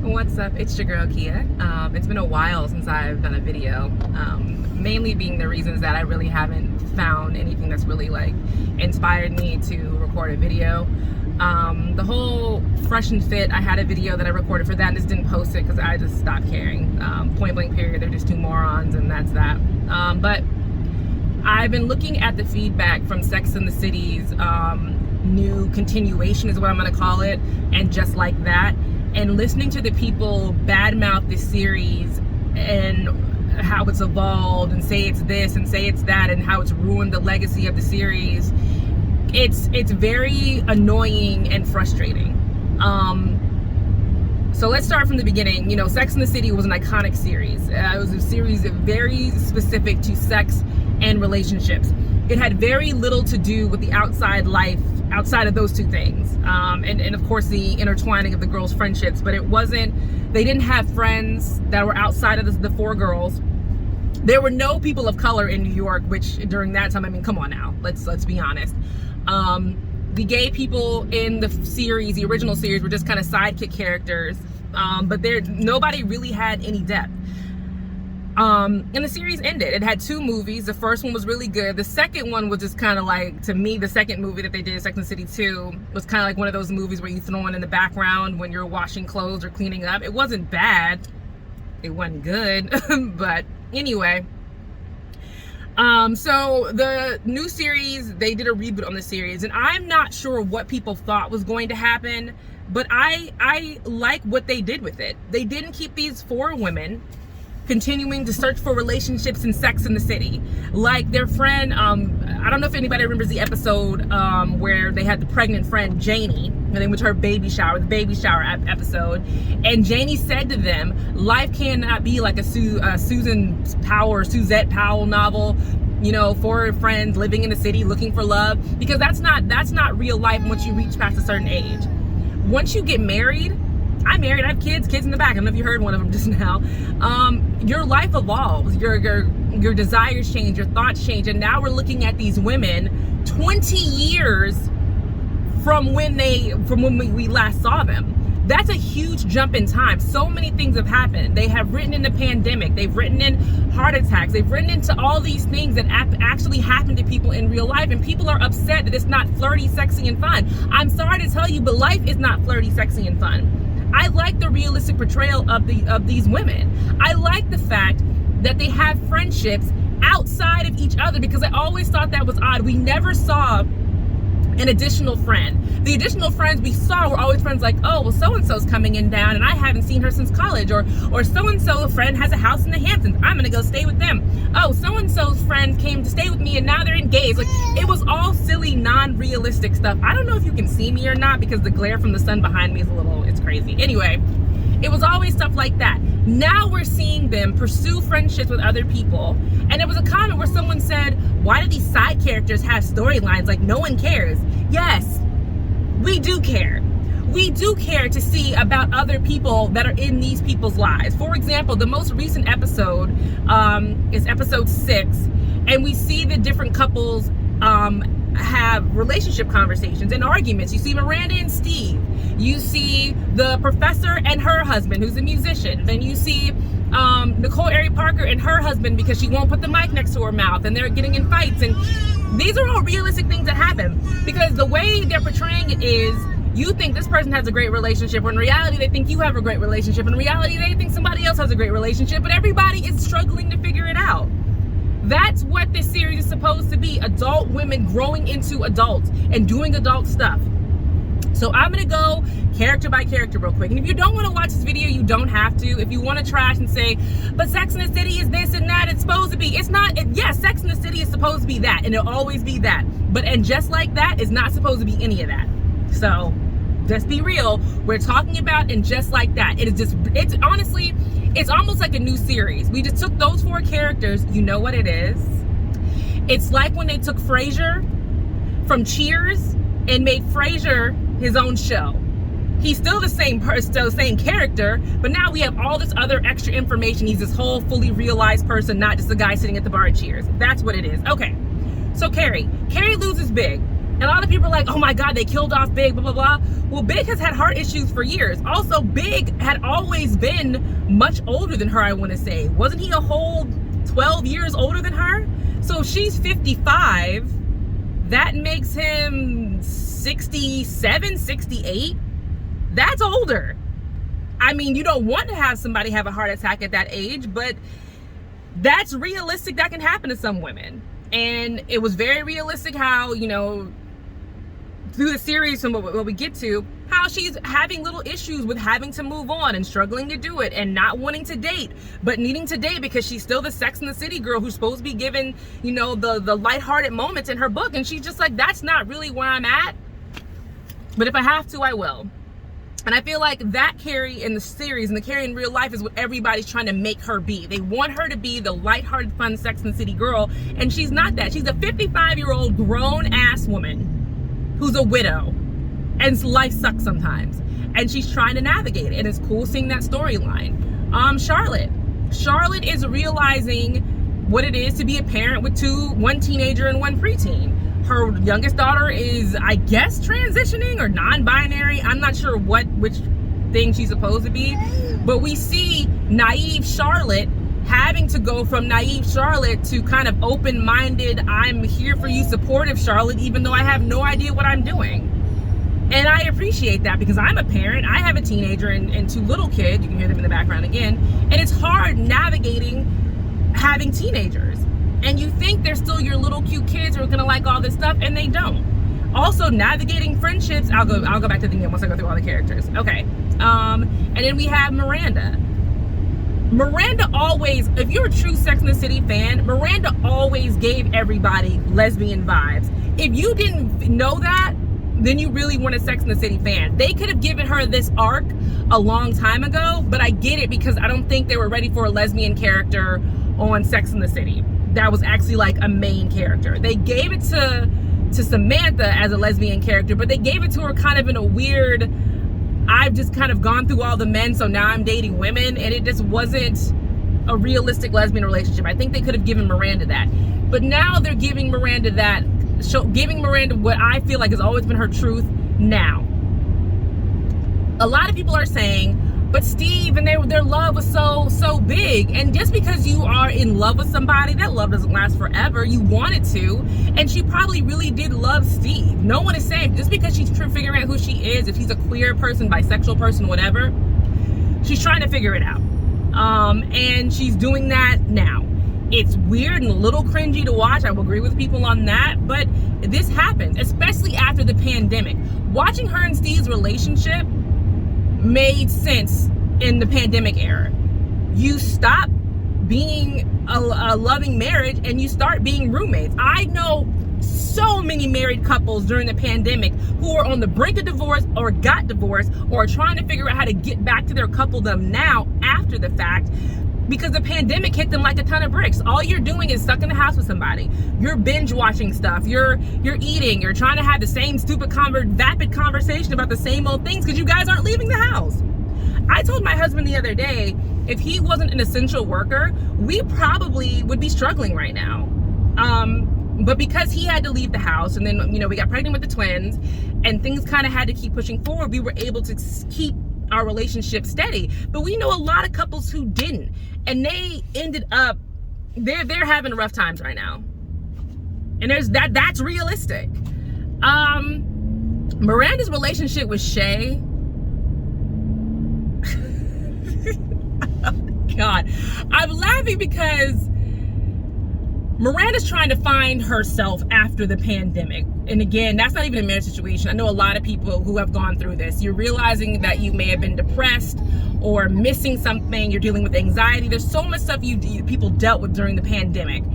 What's up? It's your girl Kia. It's been a while since I've done a video, mainly being the reasons that I really haven't found anything that's really like inspired me to record a video. The whole Fresh and Fit, I had a video that I recorded for that and just didn't post it because I just stopped caring. Point blank period, they're just two morons and that's that. But I've been looking at the feedback from Sex and the City's new continuation is what I'm going to call it, and Just Like That, and listening to the people badmouth this series and how it's evolved and say it's this and say it's that and how it's ruined the legacy of the series. It's very annoying and frustrating. So let's start from the beginning. You know, Sex and the City was an iconic series. It was a series very specific to sex and relationships. It had very little to do with the outside life outside of those two things, and of course the intertwining of the girls' friendships. But they didn't have friends that were outside of the four girls. There were no people of color in New York, which during that time, I mean, come on now, let's be honest. The gay people in the series, the original series, were just kind of sidekick characters, but nobody really had any depth. And the series ended. It had two movies. The first one was really good. The second one was just kind of like, to me, the second movie that they did, Sex and the City 2, was kind of like one of those movies where you throw in the background when you're washing clothes or cleaning up. It wasn't bad. It wasn't good. But anyway. So the new series, they did a reboot on the series, and I'm not sure what people thought was going to happen, but I like what they did with it. They didn't keep these four women continuing to search for relationships in Sex and the City. Like their friend, I don't know if anybody remembers the episode where they had the pregnant friend, Janie, and they went to her baby shower, the baby shower episode. And Janie said to them, life cannot be like a Susan Powell or Suzette Powell novel, you know, four friends living in the city looking for love, because that's not real life once you reach past a certain age. Once you get married, I'm married, I have kids in the back. I don't know if you heard one of them just now. Your life evolves, your desires change, your thoughts change, and now we're looking at these women 20 years from when we last saw them. That's a huge jump in time. So many things have happened. They have written in the pandemic, they've written in heart attacks, they've written into all these things that actually happen to people in real life, and people are upset that it's not flirty, sexy, and fun. I'm sorry to tell you, but life is not flirty, sexy, and fun. I like the realistic portrayal of these women. I like the fact that they have friendships outside of each other, because I always thought that was odd. We never saw an additional friend. The additional friends we saw were always friends like, oh, well, so-and-so's coming in town and I haven't seen her since college, or so-and-so friend has a house in the Hamptons, I'm gonna go stay with them. Oh, so-and-so's friend came to stay with me and now they're engaged. Like, it was all silly, non-realistic stuff. I don't know if you can see me or not because the glare from the sun behind me is it's crazy. Anyway, it was always stuff like that. Now we're seeing them pursue friendships with other people. And there was a comment where someone said, why do these side characters have storylines? Like, no one cares. Yes, we do care. We do care to see about other people that are in these people's lives. For example, the most recent episode is episode 6, and we see the different couples have relationship conversations and arguments. You see Miranda and Steve. You see the professor and her husband, who's a musician. Then you see Nicole Ari Parker and her husband, because she won't put the mic next to her mouth, and they're getting in fights. And these are all realistic things that happen, because the way they're portraying it is, you think this person has a great relationship, when in reality they think you have a great relationship. In reality they think somebody else has a great relationship, but everybody is struggling to figure it out. That's what this series is supposed to be. Adult women growing into adults and doing adult stuff. So I'm gonna go character by character real quick. And if you don't want to watch this video, you don't have to. If you want to trash and say, but Sex and the City is this and that, it's supposed to be. It's not. Yes, Sex and the City is supposed to be that, and it'll always be that. But and Just Like That is not supposed to be any of that. So let's be real. We're talking about And Just Like That. It's honestly, it's almost like a new series. We just took those four characters. You know what it is? It's like when they took Frasier from Cheers and made Frasier his own show. He's still the same person, still the same character, but now we have all this other extra information. He's this whole fully realized person, not just a guy sitting at the bar at Cheers. That's what it is. Okay, so Carrie loses big. And a lot of people are like, oh my God, they killed off Big, blah, blah, blah. Well, Big has had heart issues for years. Also, Big had always been much older than her, I want to say. Wasn't he a whole 12 years older than her? So if she's 55, that makes him 67, 68. That's older. I mean, you don't want to have somebody have a heart attack at that age, but that's realistic. That can happen to some women. And it was very realistic how, you know, through the series and what we get to, how she's having little issues with having to move on and struggling to do it and not wanting to date, but needing to date because she's still the Sex and the City girl who's supposed to be given, you know, the lighthearted moments in her book. And she's just like, that's not really where I'm at. But if I have to, I will. And I feel like that Carrie in the series and the Carrie in real life is what everybody's trying to make her be. They want her to be the lighthearted, fun Sex and the City girl. And she's not that. She's a 55-year-old grown-ass woman who's a widow, and life sucks sometimes, and she's trying to navigate it, and it's cool seeing that storyline. Charlotte is realizing what it is to be a parent with one teenager and one preteen. Her youngest daughter is, I guess, transitioning or non-binary. I'm not sure which thing she's supposed to be, but we see naive Charlotte having to go from naive Charlotte to kind of open-minded, I'm here for you, supportive Charlotte, even though I have no idea what I'm doing. And I appreciate that because I'm a parent. I have a teenager and two little kids. You can hear them in the background again. And it's hard navigating having teenagers. And you think they're still your little cute kids who are gonna like all this stuff, and they don't. Also, navigating friendships. I'll go back to the end once I go through all the characters. Okay. And then we have Miranda. Miranda always, if you're a true Sex and the City fan, Miranda always gave everybody lesbian vibes. If you didn't know that, then you really weren't a Sex and the City fan. They could have given her this arc a long time ago, but I get it because I don't think they were ready for a lesbian character on Sex and the City. That was actually like a main character. They gave it to Samantha as a lesbian character, but they gave it to her kind of in a weird, I've just kind of gone through all the men, so now I'm dating women, and it just wasn't a realistic lesbian relationship. I think they could have given Miranda that. But now they're giving Miranda that, giving Miranda what I feel like has always been her truth now. A lot of people are saying, but Steve and their love was so big. And just because you are in love with somebody, that love doesn't last forever. You wanted to, and she probably really did love Steve. No one is saying, just because she's figuring out who she is, if she's a queer person, bisexual person, whatever, she's trying to figure it out. And she's doing that now. It's weird and a little cringy to watch. I will agree with people on that, but this happens, especially after the pandemic. Watching her and Steve's relationship made sense in the pandemic era. You stop being a loving marriage and you start being roommates. I know so many married couples during the pandemic who are on the brink of divorce or got divorced or are trying to figure out how to get back to their coupledom now after the fact, because the pandemic hit them like a ton of bricks. All you're doing is stuck in the house with somebody. You're binge watching stuff. You're eating. You're trying to have the same stupid vapid conversation about the same old things because you guys aren't leaving the house. I told my husband the other day, if he wasn't an essential worker, we probably would be struggling right now. But because he had to leave the house, and then, you know, we got pregnant with the twins and things kind of had to keep pushing forward, we were able to keep our relationship steady. But we know a lot of couples who didn't, and they ended up, they're having rough times right now. And that's realistic. Miranda's relationship with Shay, oh God, I'm laughing because Miranda's trying to find herself after the pandemic. And again, that's not even a marriage situation. I know a lot of people who have gone through this. You're realizing that you may have been depressed or missing something. You're dealing with anxiety. There's so much stuff people dealt with during the pandemic.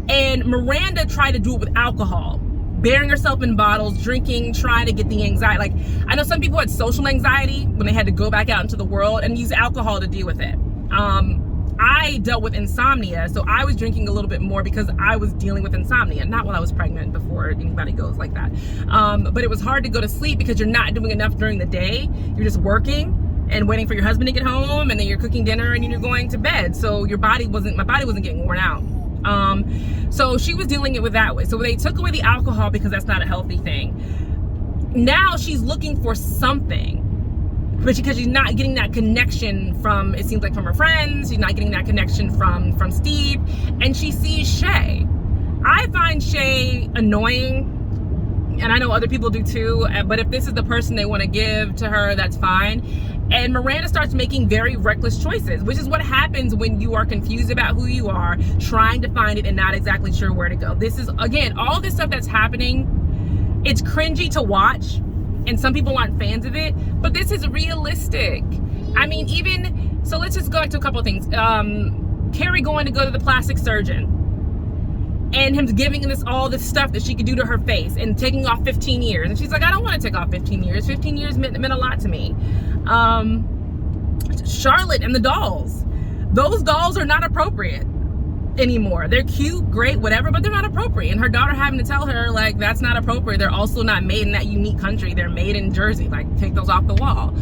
And Miranda tried to do it with alcohol, burying herself in bottles, drinking, trying to get the anxiety. Like, I know some people had social anxiety when they had to go back out into the world and use alcohol to deal with it. I dealt with insomnia, so I was drinking a little bit more because I was dealing with insomnia. Not while I was pregnant, before anybody goes like that. But it was hard to go to sleep because you're not doing enough during the day. You're just working and waiting for your husband to get home, and then you're cooking dinner and you're going to bed. So my body wasn't getting worn out. So she was dealing it with that way. So they took away the alcohol because that's not a healthy thing. Now she's looking for something, but because she's not getting that connection from, it seems like, from her friends. She's not getting that connection from Steve, and she sees Shay. I find Shay annoying, and I know other people do too, but if this is the person they want to give to her, that's fine. And Miranda starts making very reckless choices, which is what happens when you are confused about who you are, trying to find it and not exactly sure where to go. This is, again, all this stuff that's happening, it's cringy to watch, and some people aren't fans of it, but this is realistic. I mean, even, so let's just go back to a couple of things. Carrie going to go to the plastic surgeon, and him giving this all this stuff that she could do to her face, and taking off 15 years. And she's like, I don't want to take off 15 years. 15 years meant a lot to me. Charlotte and the dolls. Those dolls are not appropriate anymore. They're cute, great, whatever, but they're not appropriate. And her daughter having to tell her, like, that's not appropriate. They're also not made in that unique country. They're made in Jersey. Like, take those off the wall.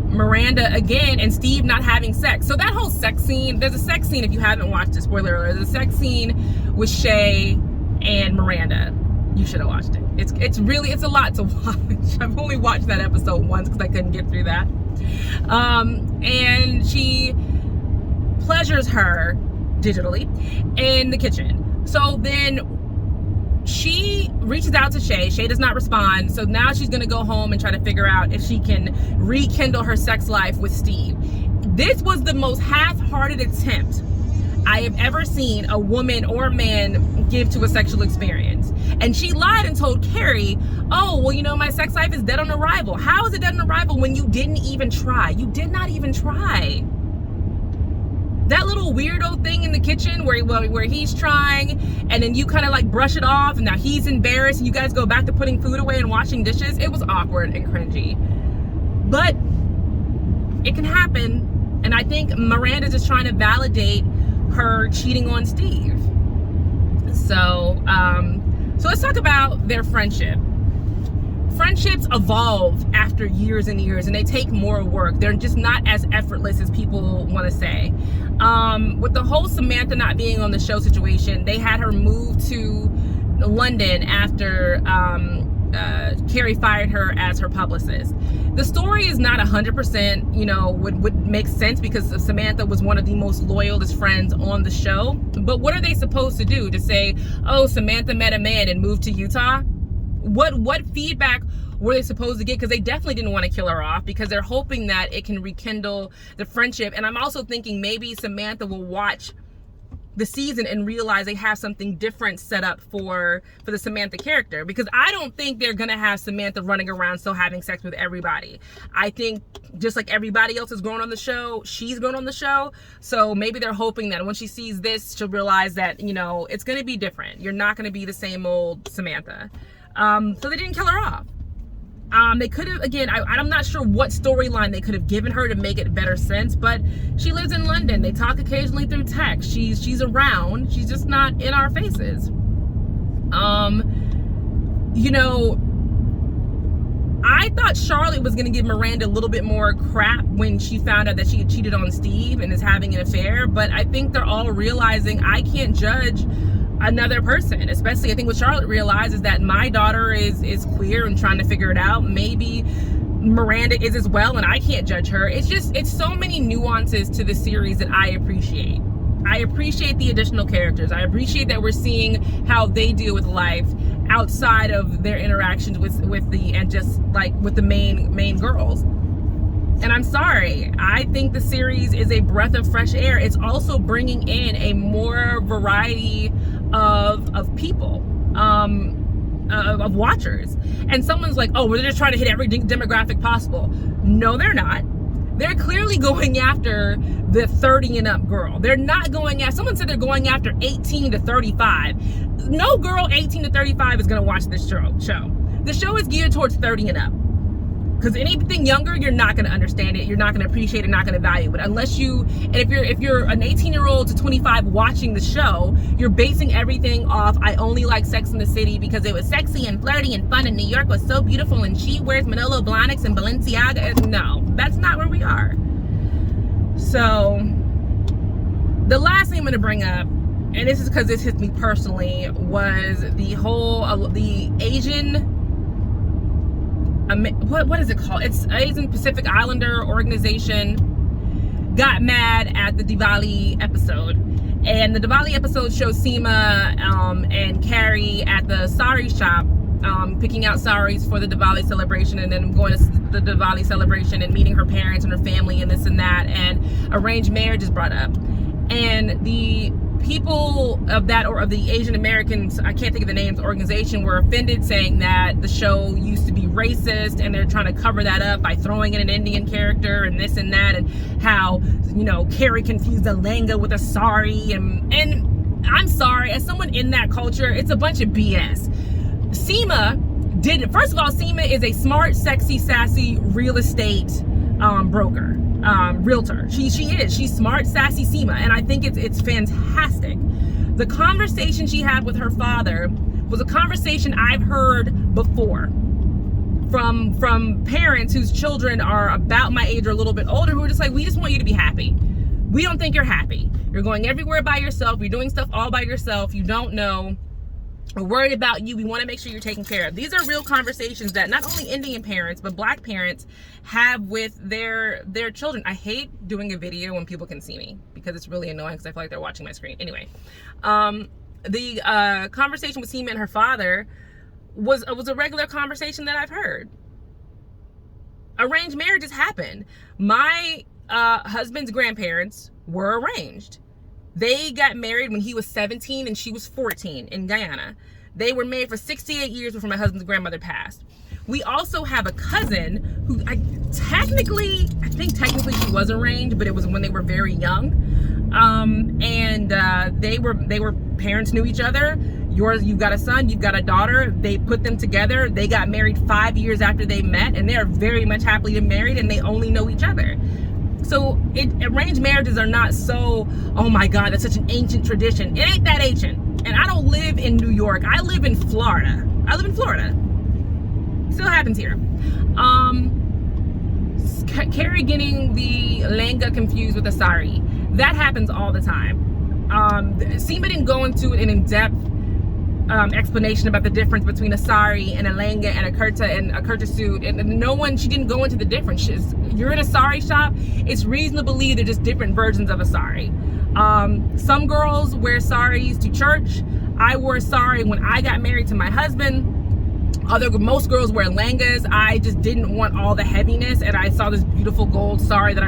Miranda again, and Steve not having sex. So that whole sex scene, there's a sex scene, if you haven't watched it, spoiler alert, there's a sex scene with Shay and Miranda. You should have watched it. It's really, it's a lot to watch. I've only watched that episode once because I couldn't get through that. And she pleasures her digitally in the kitchen. So then she reaches out to Shay. Shay does not respond. So now she's going to go home and try to figure out if she can rekindle her sex life with Steve. This was the most half-hearted attempt I have ever seen a woman or a man give to a sexual experience. And she lied and told Carrie, oh, well, you know, my sex life is dead on arrival. How is it dead on arrival when you didn't even try? You did not even try. That little weirdo thing in the kitchen where he's trying, and then you kind of like brush it off, and now he's embarrassed, and you guys go back to putting food away and washing dishes. It was awkward and cringy. But it can happen. And I think Miranda's just trying to validate her cheating on Steve. So let's talk about their friendship. Friendships evolve after years and years, and they take more work. They're just not as effortless as people want to say. With the whole Samantha not being on the show situation, they had her move to London after Carrie fired her as her publicist. The story is not 100%, you know, would make sense because Samantha was one of the most loyalist friends on the show. But what are they supposed to do? To say, oh, Samantha met a man and moved to Utah? What feedback were they supposed to get? Because they definitely didn't want to kill her off, because they're hoping that it can rekindle the friendship. And I'm also thinking maybe Samantha will watch the season and realize they have something different set up for the Samantha character, because I don't think they're gonna have Samantha running around still having sex with everybody. I think just like everybody else is grown on the show, she's grown on the show. So maybe they're hoping that when she sees this, she'll realize that, you know, it's gonna be different. You're not gonna be the same old Samantha. So they didn't kill her off. They could have, again, I'm not sure what storyline they could have given her to make it better sense, but she lives in London. They talk occasionally through text. She's around. She's just not in our faces. You know, I thought Charlotte was going to give Miranda a little bit more crap when she found out that she had cheated on Steve and is having an affair, but I think they're all realizing I can't judge another person. Especially, I think what Charlotte realized is that my daughter is queer and trying to figure it out. Maybe Miranda is as well, and I can't judge her. It's so many nuances to the series that I appreciate. I appreciate the additional characters. I appreciate that we're seeing how they deal with life outside of their interactions with the main girls. And I'm sorry, I think the series is a breath of fresh air. It's also bringing in a more variety of people, of watchers. And someone's like, oh, well, they're just trying to hit every demographic possible. No, they're not. They're clearly going after the 30 and up girl. They're not going after, someone said they're going after 18 to 35. No girl 18 to 35 is going to watch this show. The show is geared towards 30 and up. Because anything younger, you're not going to understand it. You're not going to appreciate it, not going to value it. Unless you, and if you're an 18-year-old to 25 watching the show, you're basing everything off, I only like Sex in the City because it was sexy and flirty and fun and New York was so beautiful and she wears Manolo Blahniks and Balenciaga. No, that's not where we are. So, The last thing I'm going to bring up, and this is because this hits me personally, was the whole the Asian, what is it called? It's Asian Pacific Islander organization got mad at the Diwali episode. And the Diwali episode shows Seema and Carrie at the sari shop, picking out saris for the Diwali celebration, and then going to the Diwali celebration and meeting her parents and her family and this and that, and arranged marriage is brought up. And the people of that, or of the Asian Americans, I can't think of the names, organization, were offended, saying that the show used to be racist, and they're trying to cover that up by throwing in an Indian character and this and that, and how, you know, Carrie confused a langa with a sari, and I'm sorry, as someone in that culture, it's a bunch of BS. Seema did, first of all, Seema is a smart, sexy, sassy real estate broker. Realtor. She's smart, sassy Seema, and I think it's fantastic. The conversation she had with her father was a conversation I've heard before from parents whose children are about my age or a little bit older, who are just like, we just want you to be happy. We don't think you're happy. You're going everywhere by yourself. You're doing stuff all by yourself. You don't know. We're worried about you. We want to make sure you're taken care of. These are real conversations that not only Indian parents, but Black parents have with their children. I hate doing a video when people can see me, because it's really annoying, because I feel like they're watching my screen. Anyway, the conversation with Seema and her father was a regular conversation that I've heard. Arranged marriages happen. My husband's grandparents were arranged. They got married when he was 17 and she was 14 in Guyana. They were married for 68 years before my husband's grandmother passed. We also have a cousin who I think technically she was arranged, but it was when they were very young. They were parents knew each other. You've got a son, you've got a daughter. They put them together. They got married 5 years after they met, and they are very much happily married, and they only know each other. So arranged marriages are not so, oh my God, that's such an ancient tradition. It ain't that ancient. And I don't live in New York. I live in Florida. Still happens here. Carrie getting the langa confused with a sari. That happens all the time. Seema didn't go into an in-depth explanation about the difference between a sari and a langa and a kurta suit, and she didn't go into the difference. You're in a sari shop, it's reasonable to believe they're just different versions of a sari. Some girls wear saris to church. I wore a sari when I got married to my husband. Most girls wear langas. I just didn't want all the heaviness, and I saw this beautiful gold sari that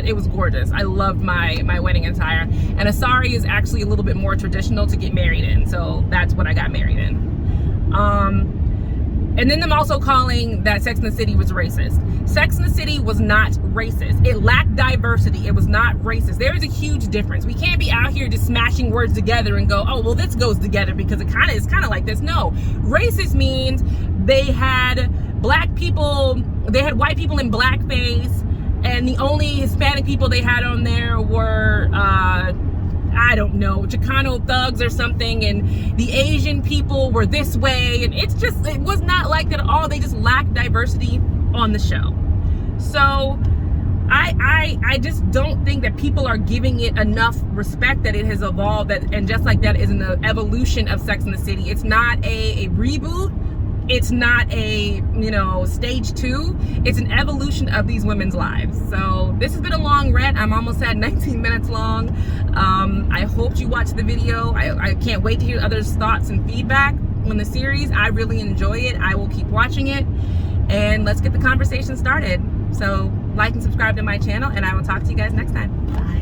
it was gorgeous. I loved my wedding attire, and a sari is actually a little bit more traditional to get married in, so that's what I got married in. And then them also calling that Sex and the City was racist. Sex and the City was not racist. It lacked diversity. It was not racist. There is a huge difference. We can't be out here just smashing words together and go, oh, well, this goes together because it's kind of like this. No, racist means they had white people in blackface, and the only Hispanic people they had on there were I don't know, Chicano thugs or something, and the Asian people were this way, and it was not like that at all. They just lacked diversity on the show. So I just don't think that people are giving it enough respect that it has evolved, and just like that is an evolution of Sex and the City. It's not a reboot. It's not a, stage 2. It's an evolution of these women's lives. So this has been a long rant. I'm almost at 19 minutes long. I hope you watched the video. I can't wait to hear others' thoughts and feedback on the series. I really enjoy it. I will keep watching it. And let's get the conversation started. So like and subscribe to my channel, and I will talk to you guys next time. Bye.